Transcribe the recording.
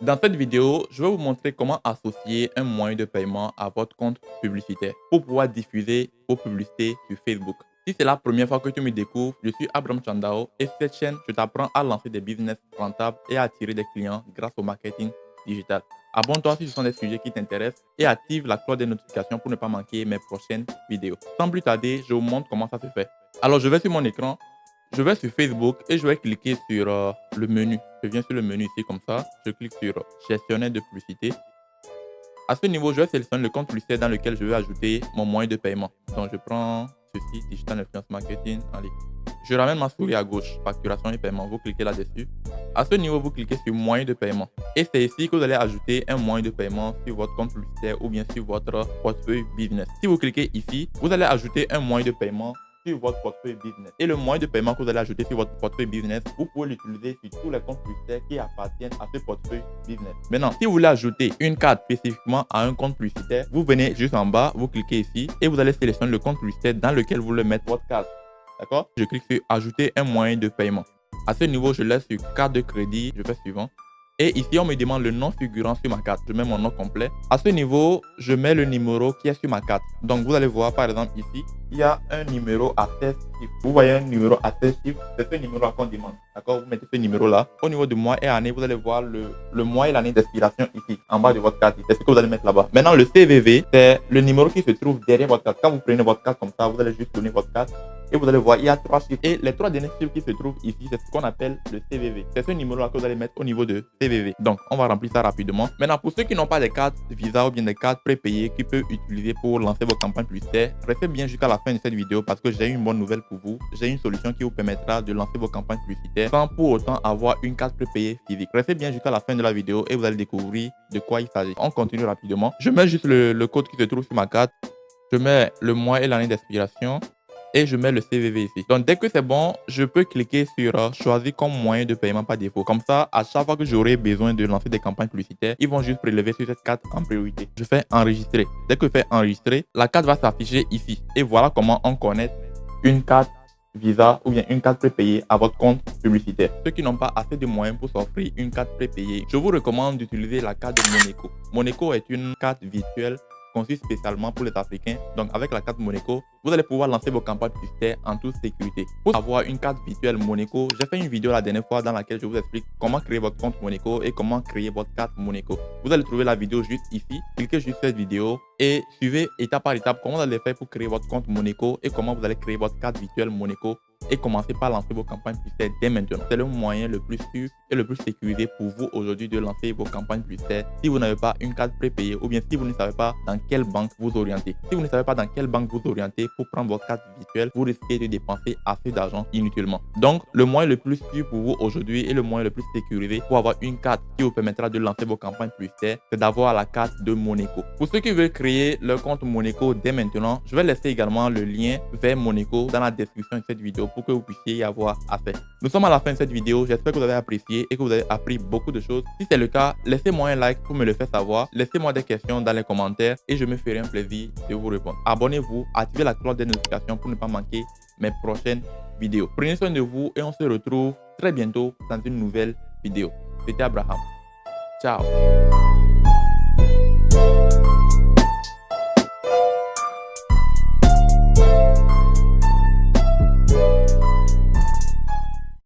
Dans cette vidéo, je vais vous montrer comment associer un moyen de paiement à votre compte publicitaire pour pouvoir diffuser vos publicités sur Facebook. Si c'est la première fois que tu me découvres, je suis Abraham Chandao et sur cette chaîne, je t'apprends à lancer des business rentables et à attirer des clients grâce au marketing digital. Abonne-toi si ce sont des sujets qui t'intéressent et active la cloche des notifications pour ne pas manquer mes prochaines vidéos. Sans plus tarder, je vous montre comment ça se fait. Alors, je vais sur mon écran. Je vais sur Facebook et je vais cliquer sur le menu. Je viens sur le menu ici comme ça. Je clique sur gestionnaire de publicité. À ce niveau, je vais sélectionner le compte publicitaire dans lequel je vais ajouter mon moyen de paiement. Donc, je prends ceci, Digital Influence Marketing en ligne. Je ramène ma souris à gauche, facturation et paiement. Vous cliquez là-dessus. À ce niveau, vous cliquez sur moyen de paiement. Et c'est ici que vous allez ajouter un moyen de paiement sur votre compte publicitaire ou bien sur votre portefeuille business. Si vous cliquez ici, vous allez ajouter un moyen de paiement sur votre portefeuille business. Et le moyen de paiement que vous allez ajouter sur votre portefeuille business, vous pouvez l'utiliser sur tous les comptes publicitaires qui appartiennent à ce portefeuille business. Maintenant, si vous voulez ajouter une carte spécifiquement à un compte publicitaire, vous venez juste en bas, vous cliquez ici et vous allez sélectionner le compte publicitaire dans lequel vous voulez mettre votre carte. D'accord? Je clique sur ajouter un moyen de paiement. À ce niveau, je laisse sur carte de crédit, je fais suivant. Et ici, on me demande le nom figurant sur ma carte. Je mets mon nom complet. À ce niveau, je mets le numéro qui est sur ma carte. Donc, vous allez voir, par exemple, ici, il y a un numéro à 16 chiffres. Vous voyez un numéro à 16 chiffres, c'est ce numéro qu'on demande. D'accord? Vous mettez ce numéro-là. Au niveau du mois et année, vous allez voir le mois et l'année d'expiration ici, en bas de votre carte. C'est ce que vous allez mettre là-bas. Maintenant, le CVV, c'est le numéro qui se trouve derrière votre carte. Quand vous prenez votre carte comme ça, vous allez juste tourner votre carte. Et vous allez voir, il y a 3 chiffres. Et les 3 derniers chiffres qui se trouvent ici, c'est ce qu'on appelle le CVV. C'est ce numéro-là que vous allez mettre au niveau de CVV. Donc, on va remplir ça rapidement. Maintenant, pour ceux qui n'ont pas de cartes Visa ou bien des cartes prépayées qu'ils peuvent utiliser pour lancer vos campagnes publicitaires, restez bien jusqu'à la fin de cette vidéo parce que j'ai une bonne nouvelle pour vous. J'ai une solution qui vous permettra de lancer vos campagnes publicitaires sans pour autant avoir une carte prépayée physique. Restez bien jusqu'à la fin de la vidéo et vous allez découvrir de quoi il s'agit. On continue rapidement. Je mets juste le code qui se trouve sur ma carte. Je mets le mois et l'année d'expiration. Et je mets le CVV ici. Donc, dès que c'est bon, je peux cliquer sur choisir comme moyen de paiement par défaut. Comme ça, à chaque fois que j'aurai besoin de lancer des campagnes publicitaires, ils vont juste prélever sur cette carte en priorité. Je fais enregistrer. Dès que je fais enregistrer, la carte va s'afficher ici. Et voilà comment on connecte une carte Visa ou bien une carte prépayée à votre compte publicitaire. Ceux qui n'ont pas assez de moyens pour s'offrir une carte prépayée, je vous recommande d'utiliser la carte de Moneco. Moneco est une carte virtuelle conçue spécialement pour les Africains. Donc, avec la carte Moneco, vous allez pouvoir lancer vos campagnes publicitaires en toute sécurité. Pour avoir une carte virtuelle Moneco, j'ai fait une vidéo la dernière fois dans laquelle je vous explique comment créer votre compte Moneco et comment créer votre carte Moneco. Vous allez trouver la vidéo juste ici. Cliquez juste sur cette vidéo et suivez étape par étape comment vous allez faire pour créer votre compte Moneco et comment vous allez créer votre carte virtuelle Moneco et commencez par lancer vos campagnes publicitaires dès maintenant. C'est le moyen le plus sûr et le plus sécurisé pour vous aujourd'hui de lancer vos campagnes publicitaires si vous n'avez pas une carte prépayée ou bien si vous ne savez pas dans quelle banque vous orienter. Si vous ne savez pas dans quelle banque vous orienter pour prendre votre carte virtuelle, vous risquez de dépenser assez d'argent inutilement. Donc, le moyen le plus sûr pour vous aujourd'hui et le moyen le plus sécurisé pour avoir une carte qui vous permettra de lancer vos campagnes publicitaires, c'est d'avoir la carte de Moneco. Pour ceux qui veulent créer leur compte Moneco dès maintenant, je vais laisser également le lien vers Moneco dans la description de cette vidéo pour que vous puissiez y avoir accès. Nous sommes à la fin de cette vidéo. J'espère que vous avez apprécié et que vous avez appris beaucoup de choses. Si c'est le cas, laissez-moi un like pour me le faire savoir. Laissez-moi des questions dans les commentaires et je me ferai un plaisir de vous répondre. Abonnez-vous, activez la cloche des notifications pour ne pas manquer mes prochaines vidéos. Prenez soin de vous et on se retrouve très bientôt dans une nouvelle vidéo. C'était Abraham. Ciao.